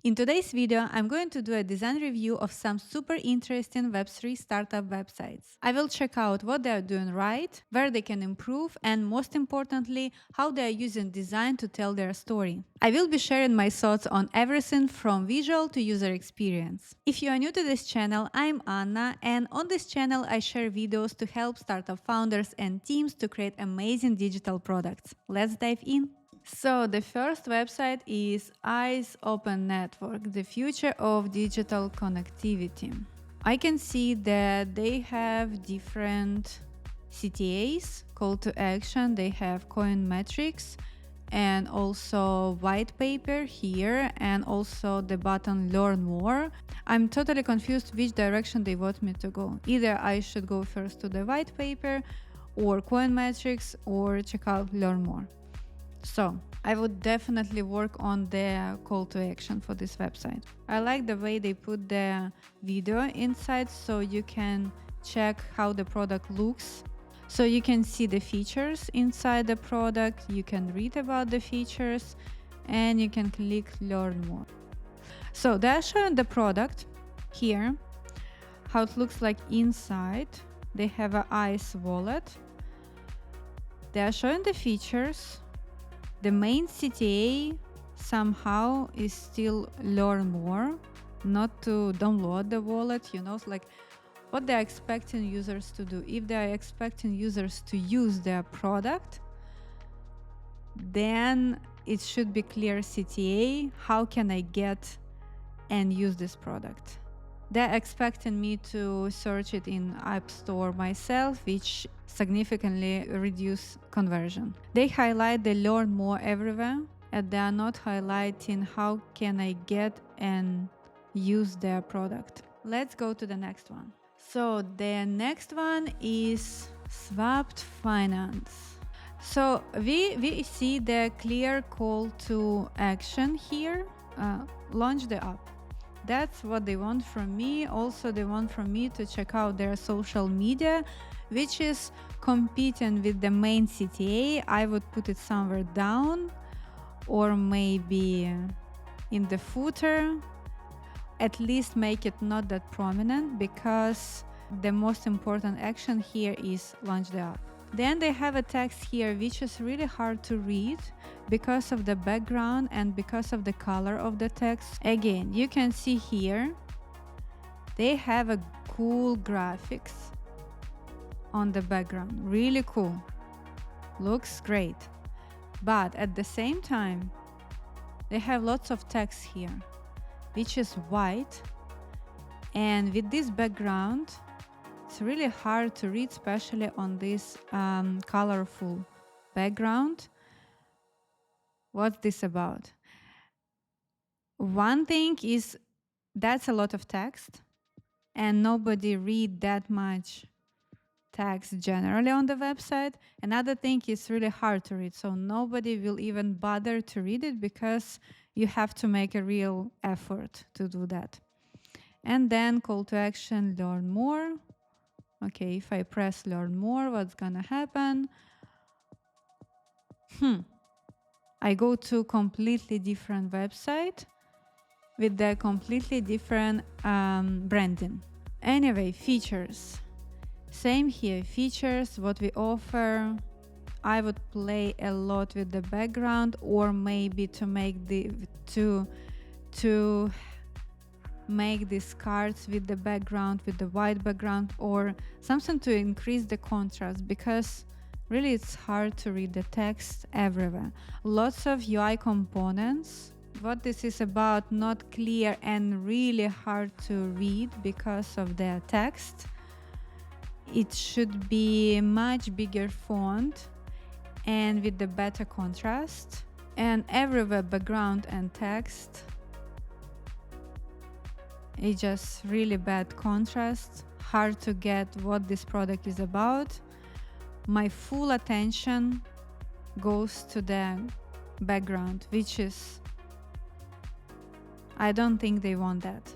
In today's video, I'm going to do a design review of some super interesting Web3 startup websites. I will check out what they are doing right, where they can improve, and most importantly, how they are using design to tell their story. I will be sharing my thoughts on everything from visual to user experience. If you are new to this channel, I'm Anna, and on this channel I share videos to help startup founders and teams to create amazing digital products. Let's dive in. So the first website is Eyes Open Network, the future of digital connectivity. I can see that they have different CTAs, call to action, they have coin metrics and also white paper here and also the button learn more. I'm totally confused which direction they want me to go. Either I should go first to the white paper or coin metrics or check out learn more. So I would definitely work on the call to action for this website. I like the way they put the video inside so you can check how the product looks. So you can see the features inside the product, you can read about the features, and you can click learn more. So they're showing the product here, how it looks like inside. They have an ICE wallet. They are showing the features. The main CTA somehow is still learn more, not to download the wallet, like what they're expecting users to do. If they're expecting users to use their product, then it should be clear CTA, how can I get and use this product. They're expecting me to search it in App Store myself, which significantly reduce conversion. They highlight the learn more everywhere, and they are not highlighting how can I get and use their product. Let's go to the next one. So the next one is Swapped Finance. So we see the clear call to action here, launch the app. That's what they want from me. Also, they want from me to check out their social media, which is competing with the main CTA. I would put it somewhere down or maybe in the footer. At least make it not that prominent because the most important action here is launch the app. Then they have a text here which is really hard to read because of the background and because of the color of the text. Again, you can see here they have a cool graphics on the background, really cool, looks great, but at the same time they have lots of text here which is white, and with this background it's really hard to read, especially on this colorful background. What's this about? One thing is that's a lot of text and nobody read that much text generally on the website. Another thing is really hard to read, so nobody will even bother to read it because you have to make a real effort to do that. And then call to action, learn more. Okay, if I press learn more, what's gonna happen? I go to completely different website with the completely different branding. Anyway, features. Same here, features, what we offer. I would play a lot with the background, or maybe to make make these cards with the background, with the white background, or something to increase the contrast, because really it's hard to read the text everywhere. Lots of UI components. What this is about, not clear and really hard to read because of the text. It should be much bigger font and with the better contrast, and everywhere background and text. It's just really bad contrast, hard to get what this product is about. My full attention goes to the background, which is, I don't think they want that.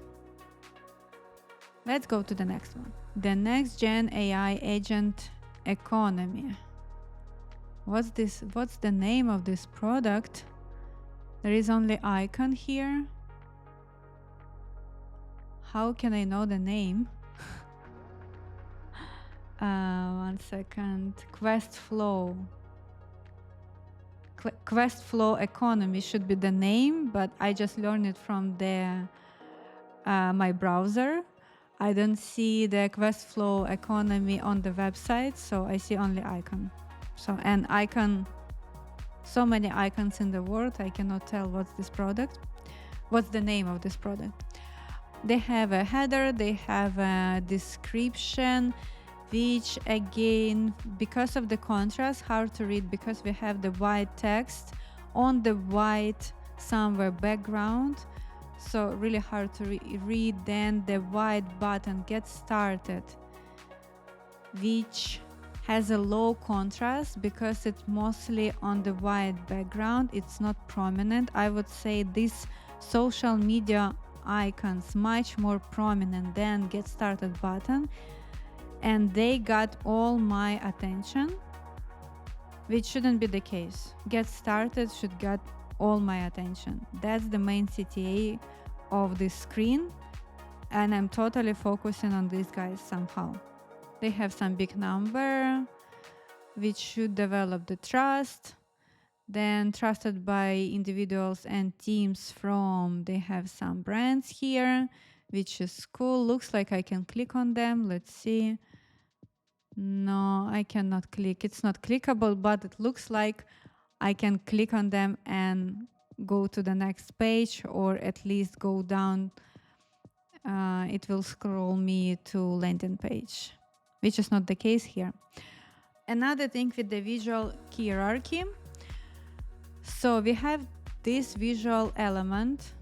Let's go to the next one. The next gen AI agent economy. What's this? What's the name of this product? There is only icon here. How can I know the name? One second. Questflow Economy should be the name, but I just learned it from my browser. I don't see the Questflow Economy on the website, so I see only icon. So an icon, so many icons in the world, I cannot tell what's the name of this product. They have a header, they have a description, which again, because of the contrast, hard to read because we have the white text on the white somewhere background. So really hard to read. Then the white button Get Started, which has a low contrast because it's mostly on the white background. It's not prominent. I would say this social media icons much more prominent than Get Started button, and they got all my attention, which shouldn't be the case. Get Started should get all my attention. That's the main CTA of this screen, and I'm totally focusing on these guys somehow. They have some big number, which should develop the trust. Then trusted by individuals and teams from, they have some brands here, which is cool. Looks like I can click on them. Let's see. No, I cannot click. It's not clickable, but it looks like I can click on them and go to the next page, or at least go down. It will scroll me to landing page, which is not the case here. Another thing with the visual hierarchy. So we have this visual element,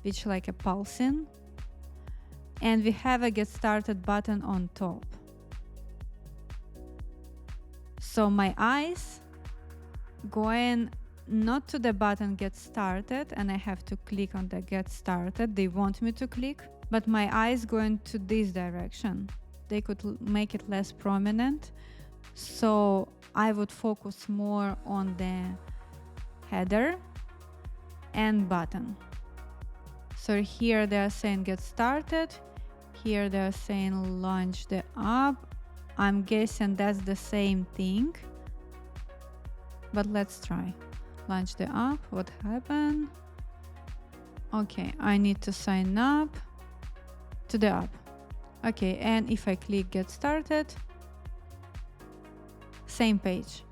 which like a pulsing, and we have a Get Started button on top. So my eyes going not to the button Get Started, and I have to click on the Get Started. They want me to click, but my eyes going to this direction. They could make it less prominent. So I would focus more on the header and button. So here they are saying Get Started. Here they are saying Launch the app. I'm guessing that's the same thing, but let's try. Launch the app. What happened? Okay, I need to sign up to the app. Okay, and if I click Get Started, same page.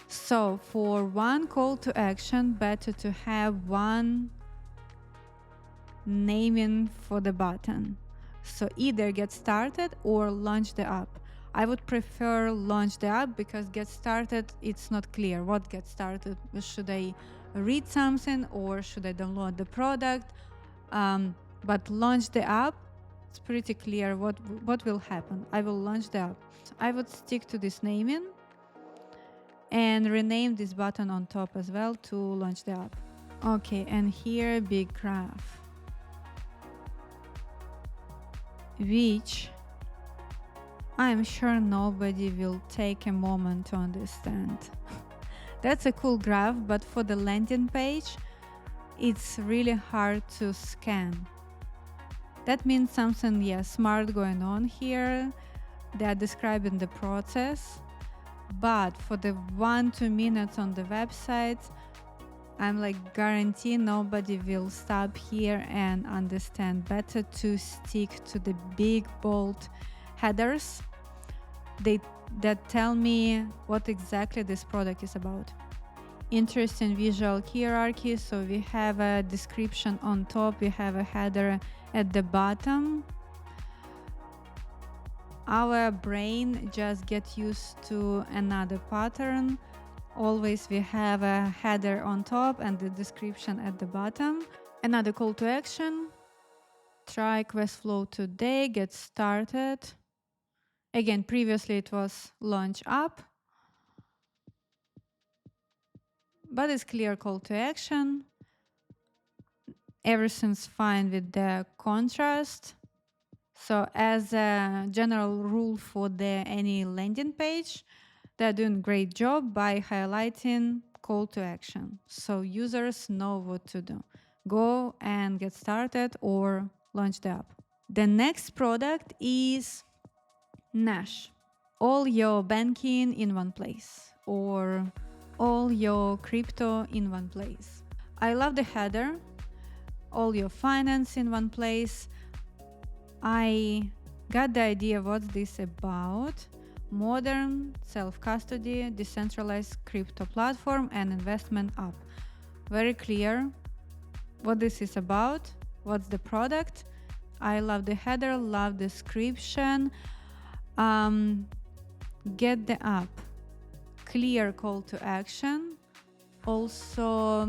So for one call to action, better to have one naming for the button. So either Get Started or Launch the app. I would prefer Launch the app because Get Started, it's not clear what Get Started. Should I read something or should I download the product? But Launch the app, it's pretty clear what will happen. I will launch the app. So I would stick to this naming and rename this button on top as well to launch the app. Okay, and here big graph, which I'm sure nobody will take a moment to understand. That's a cool graph, but for the landing page, it's really hard to scan. That means something, smart going on here. They are describing the process, but for the 1-2 minutes on the website, I'm like guarantee nobody will stop here and understand. Better to stick to the big bold headers that tell me what exactly this product is about. Interesting visual hierarchy. So we have a description on top, we have a header at the bottom. Our brain just get used to another pattern. Always we have a header on top and the description at the bottom. Another call to action. Try Questflow today, get started. Again, previously it was launch app, but it's clear call to action. Everything's fine with the contrast. So as a general rule for any landing page, they're doing a great job by highlighting call to action. So users know what to do. go and get started or launch the app. The next product is Nash. All your banking in one place, or all your crypto in one place. I love the header, all your finance in one place. I got the idea what's this about. Modern self-custody, decentralized crypto platform and investment app. Very clear what this is about, what's the product. I love the header, love description. Get the app. Clear call to action. Also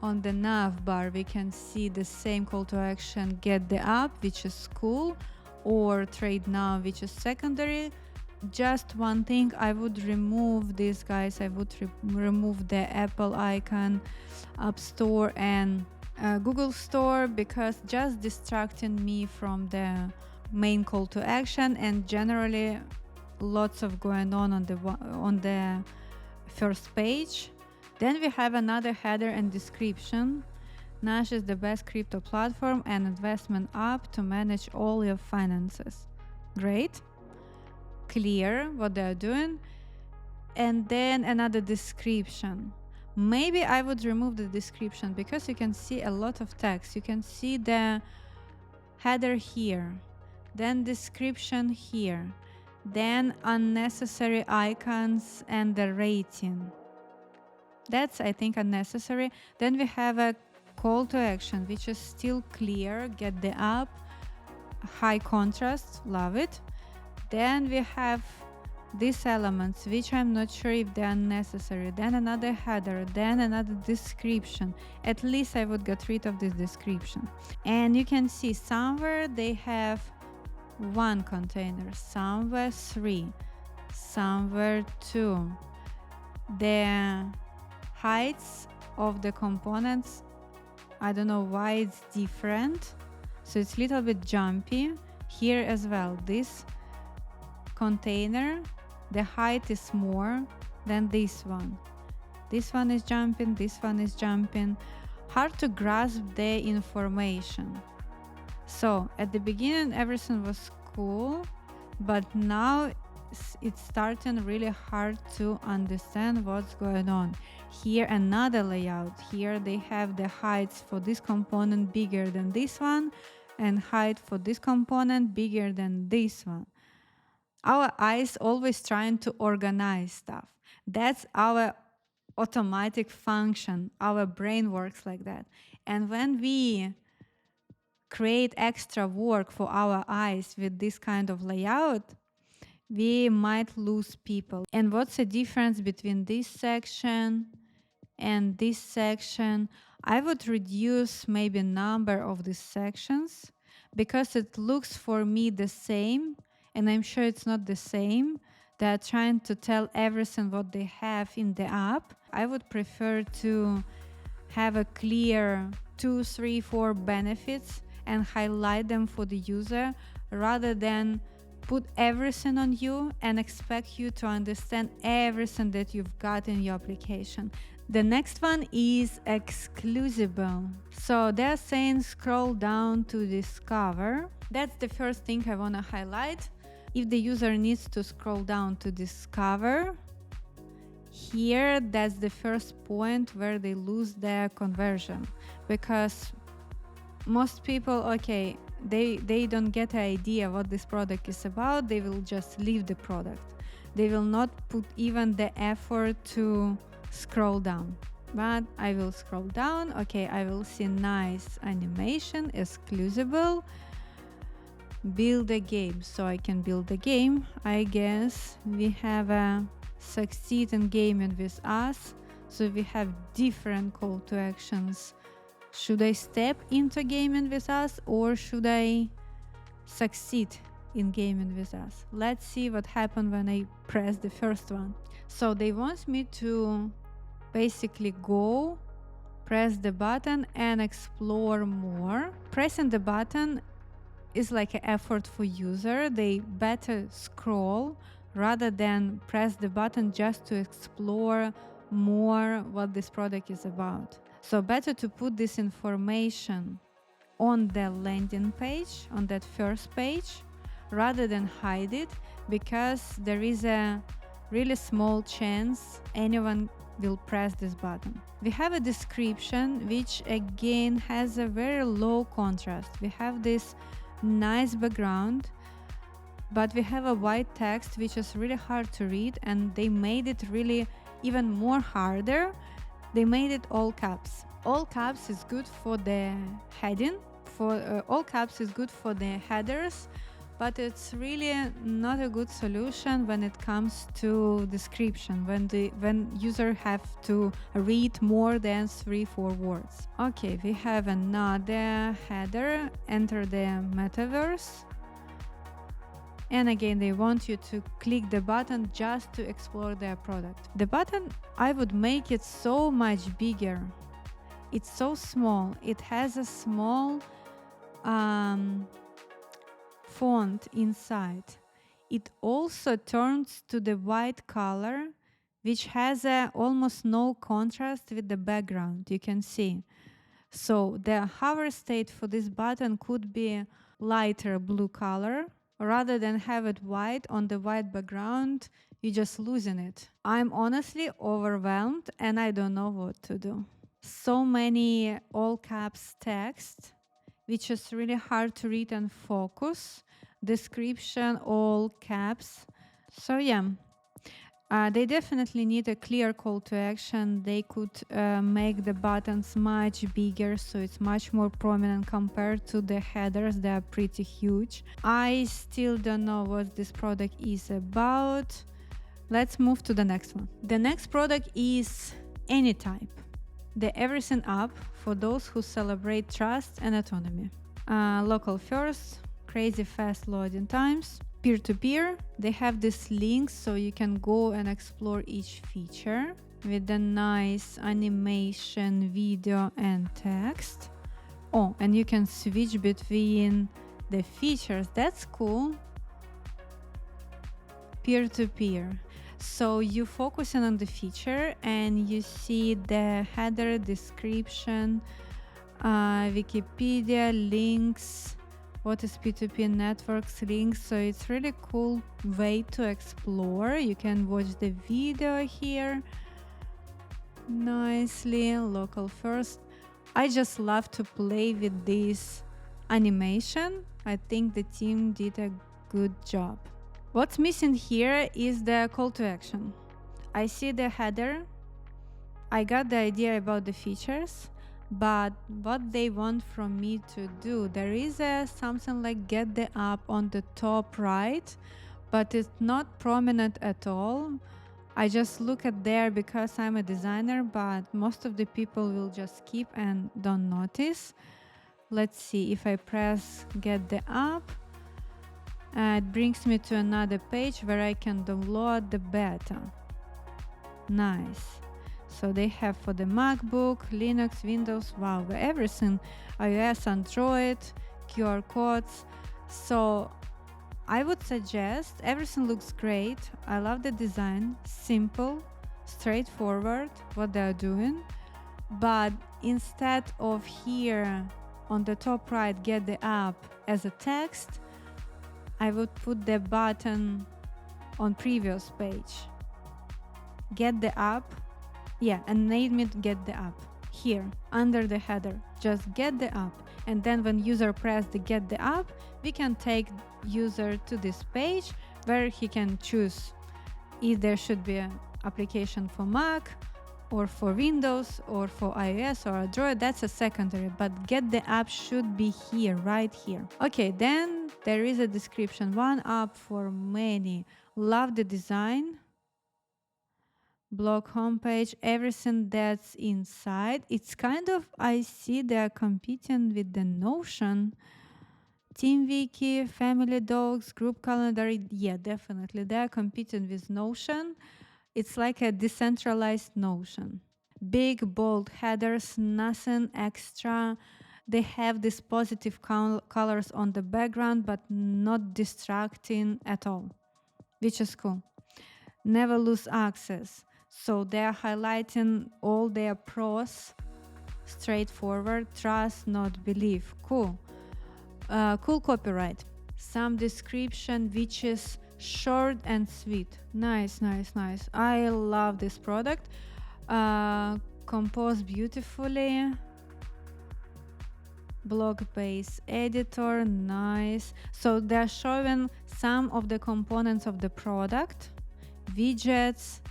on the nav bar we can see the same call to action, get the app, which is cool, or trade now, which is secondary. Just one thing, I would remove this, guys. I would remove the Apple icon, App Store and Google Store, because just distracting me from the main call to action, and generally lots of going on the first page. Then we have another header and description. Nash is the best crypto platform and investment app to manage all your finances. Great. Clear what they're doing. And then another description. Maybe I would remove the description because you can see a lot of text. You can see the header here, then description here, then unnecessary icons and the rating. That's, I think, unnecessary. Then we have a call to action, which is still clear. Get the app, high contrast, love it. Then we have these elements, which I'm not sure if they are necessary. Then another header, then another description. At least I would get rid of this description. And you can see somewhere they have one container, somewhere 3, somewhere 2. The heights of the components, I don't know why it's different, so it's a little bit jumpy here as well. This container, the height is more than this one. This one is jumping, this one is jumping. Hard to grasp the information. So at the beginning everything was cool, but now it's starting really hard to understand what's going on. Here another layout. Here they have the heights for this component bigger than this one, and height for this component bigger than this one. Our eyes always trying to organize stuff. That's our automatic function. Our brain works like that. And when we create extra work for our eyes with this kind of layout, we might lose people. And what's the difference between this section and this section? I would reduce maybe number of these sections, because it looks for me the same, and I'm sure it's not the same. They're trying to tell everything what they have in the app. I would prefer to have a clear 2, 3, 4 benefits and highlight them for the user, rather than put everything on you and expect you to understand everything that you've got in your application. The next one is exclusable. So they're saying scroll down to discover. That's the first thing I want to highlight. If the user needs to scroll down to discover, here that's the first point where they lose their conversion, because most people, okay, they don't get an idea what this product is about. They will just leave the product. They will not put even the effort to scroll down. But I will scroll down. Okay, I will see nice animation, exclusable, build a game. So I can build a game. I guess we have a succeed in gaming with us. So we have different call to actions. Should I step into gaming with us, or should I succeed in gaming with us? Let's see what happened when I press the first one. So they want me to basically go, press the button and explore more. Pressing the button is like an effort for user. They better scroll rather than press the button just to explore more what this product is about. So better to put this information on the landing page, on that first page, rather than hide it, because there is a really small chance anyone will press this button. We have a description which again has a very low contrast. We have this nice background, but we have a white text which is really hard to read, and they made it really even more harder. They made it all caps. All caps is good for the heading, all caps is good for the headers, but it's really not a good solution when it comes to description, when user have to read more than 3-4 words. Okay, we have another header, enter the metaverse. And again, they want you to click the button just to explore their product. The button, I would make it so much bigger. It's so small. It has a small font inside. It also turns to the white color, which has almost no contrast with the background, you can see. So the hover state for this button could be lighter blue color. Rather than have it white on the white background, you're just losing it. I'm honestly overwhelmed and I don't know what to do. So many all caps text, which is really hard to read and focus. Description, all caps. So yeah, they definitely need a clear call to action. They could make the buttons much bigger, so it's much more prominent compared to the headers. They are pretty huge. I still don't know what this product is about. Let's move to the next one. The next product is AnyType, the everything app for those who celebrate trust and autonomy. Local first, crazy fast loading times. Peer-to-peer, they have this link so you can go and explore each feature with a nice animation, video and text. Oh, and you can switch between the features. That's cool. Peer-to-peer. So you focusing on the feature and you see the header, description, Wikipedia, links, what is P2P networks, links. So it's really cool way to explore. You can watch the video here nicely. Local first. I just love to play with this animation. I think the team did a good job. What's missing here is the call to action. I see the header. I got the idea about the features, but what they want from me to do, there is something like get the app on the top right, but it's not prominent at all. I just look at there because I'm a designer, but most of the people will just skip and don't notice. Let's see, if I press get the app, it brings me to another page where I can download the beta. Nice. So they have for the MacBook, Linux, Windows, wow, everything, iOS, Android, QR codes. So I would suggest, everything looks great. I love the design, simple, straightforward, what they're doing. But instead of here on the top right, get the app as a text, I would put the button on previous page. Get the app. Yeah, and name it get the app. Here, under the header, just get the app. And then when user press the get the app, we can take user to this page where he can choose if there should be an application for Mac or for Windows or for iOS or Android. That's a secondary, but get the app should be here, right here. Okay, then there is a description. One app for many. Love the design. Blog homepage, everything that's inside. It's kind of, I see they're competing with the Notion. Team Wiki, family docs, group calendar. Yeah, definitely. They're competing with Notion. It's like a decentralized Notion. Big, bold headers, nothing extra. They have these positive colors on the background, but not distracting at all, which is cool. Never lose access. So they're highlighting all their pros straightforward, trust, not believe. Cool. Cool copyright. Some description which is short and sweet. Nice, nice, nice. I love this product. Composed beautifully. Blog base editor, nice. So they're showing some of the components of the product, widgets.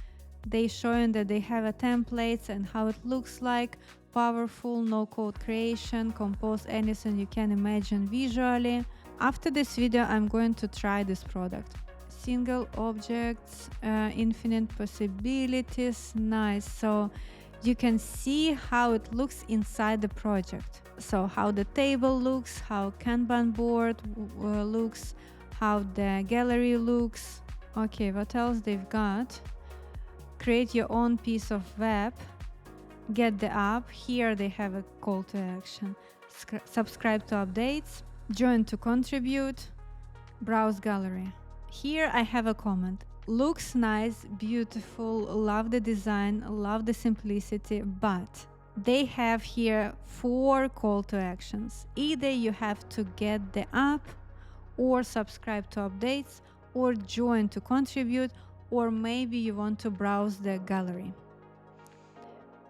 They showing that they have a templates and how it looks like. Powerful no code creation, compose anything you can imagine visually. After this video I'm going to try this product. Single objects, infinite possibilities, nice. So you can see how it looks inside the project. So how the table looks, how Kanban board looks, how the gallery looks. Okay, what else they've got? Create your own piece of web. Get the app. Here they have a call to action. Subscribe to updates. Join to contribute. Browse gallery. Here I have a comment. Looks nice, beautiful, love the design, love the simplicity, but they have here 4 call to actions. Either you have to get the app, or subscribe to updates, or join to contribute, or maybe you want to browse the gallery.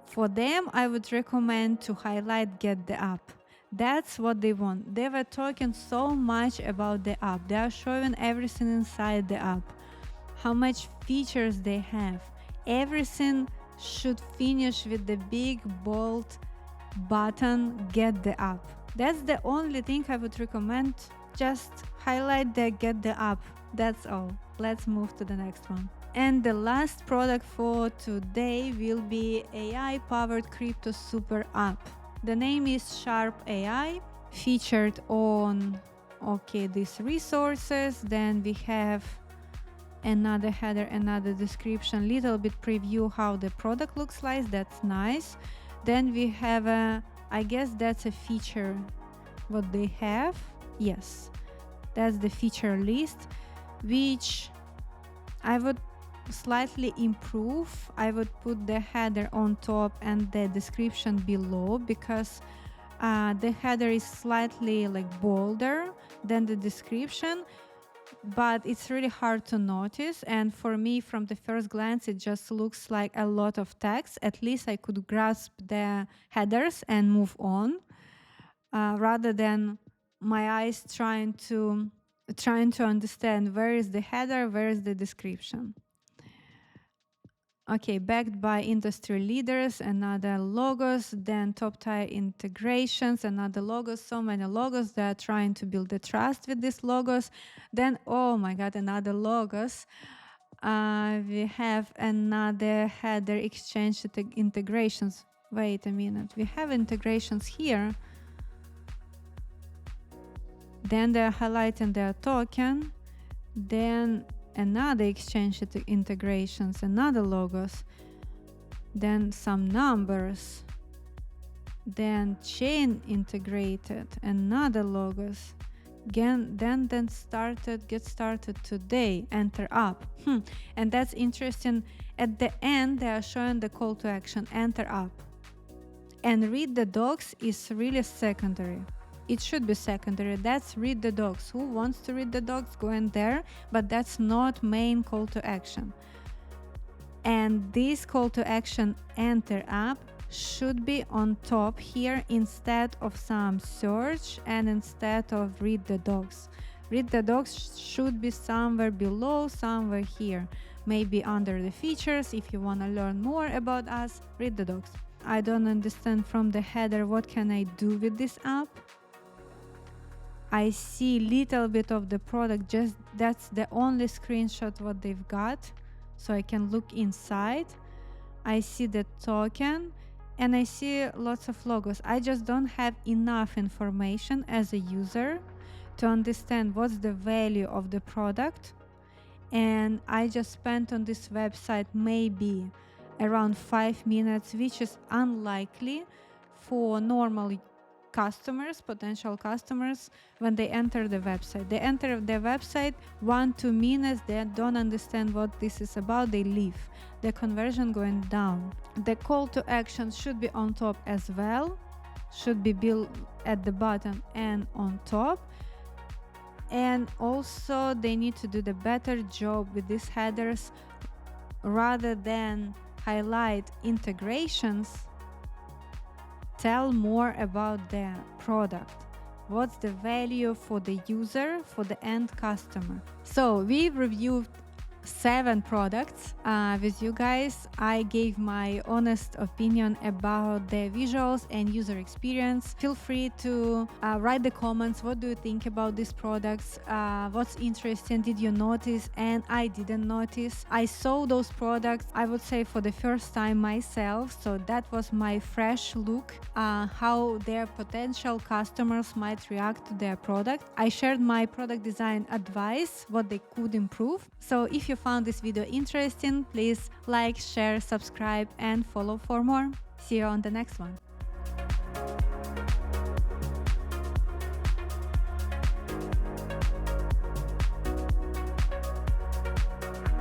For them, I would recommend to highlight get the app. That's what they want. They were talking so much about the app. They are showing everything inside the app, how much features they have. Everything should finish with the big bold button get the app. That's the only thing I would recommend. Just highlight the get the app. That's all. Let's move to the next one. And the last product for today will be AI powered crypto super app. The name is Sharp AI, featured on these resources. Then we have another header, another description, little bit preview how the product looks like. That's nice. Then we have I guess that's a feature what they have. Yes, that's the feature list, which I would slightly improve. I would put the header on top and the description below, because the header is slightly like bolder than the description, but it's really hard to notice. And for me, from the first glance, it just looks like a lot of text. At least I could grasp the headers and move on, rather than my eyes trying to understand where is the header, where is the description. Okay, backed by industry leaders, another logos, then top tier integrations, another logos, so many logos. They are trying to build the trust with these logos. Then, oh my God, another logos. We have another header exchange integrations. Wait a minute, we have integrations here. Then they're highlighting their token. Then another exchange integrations, another logos, then some numbers, then chain integrated, another logos, again, then get started today, enter app. And that's interesting. At the end, they are showing the call to action, enter app. And read the docs is really secondary. It should be secondary. That's read the docs. Who wants to read the docs, go in there, but that's not main call to action. And this call to action, enter app, should be on top here instead of some search and instead of read the docs. Read the docs should be somewhere below, somewhere here, maybe under the features. If you want to learn more about us, read the docs. I don't understand from the header what can I do with this app. I see little bit of the product, just that's the only screenshot what they've got, so I can look inside. I see the token and I see lots of logos. I just don't have enough information as a user to understand what's the value of the product, and I just spent on this website maybe around 5 minutes, which is unlikely for normal customers, potential customers, when they enter the website. They enter the website 1-2 minutes, they don't understand what this is about, they leave. The conversion going down. The call to action should be on top as well, should be built at the bottom and on top. And also they need to do the better job with these headers. Rather than highlight integrations, tell more about the product. What's the value for the user, for the end customer? So we've reviewed 7 products with you guys. I gave my honest opinion about the visuals and user experience. Feel free to write the comments. What do you think about these products? What's interesting did you notice and I didn't notice? I saw those products, I would say, for the first time myself, so that was my fresh look how their potential customers might react to their product. I shared my product design advice, what they could improve. So if you found this video interesting, please like, share, subscribe and follow for more. See you on the next one.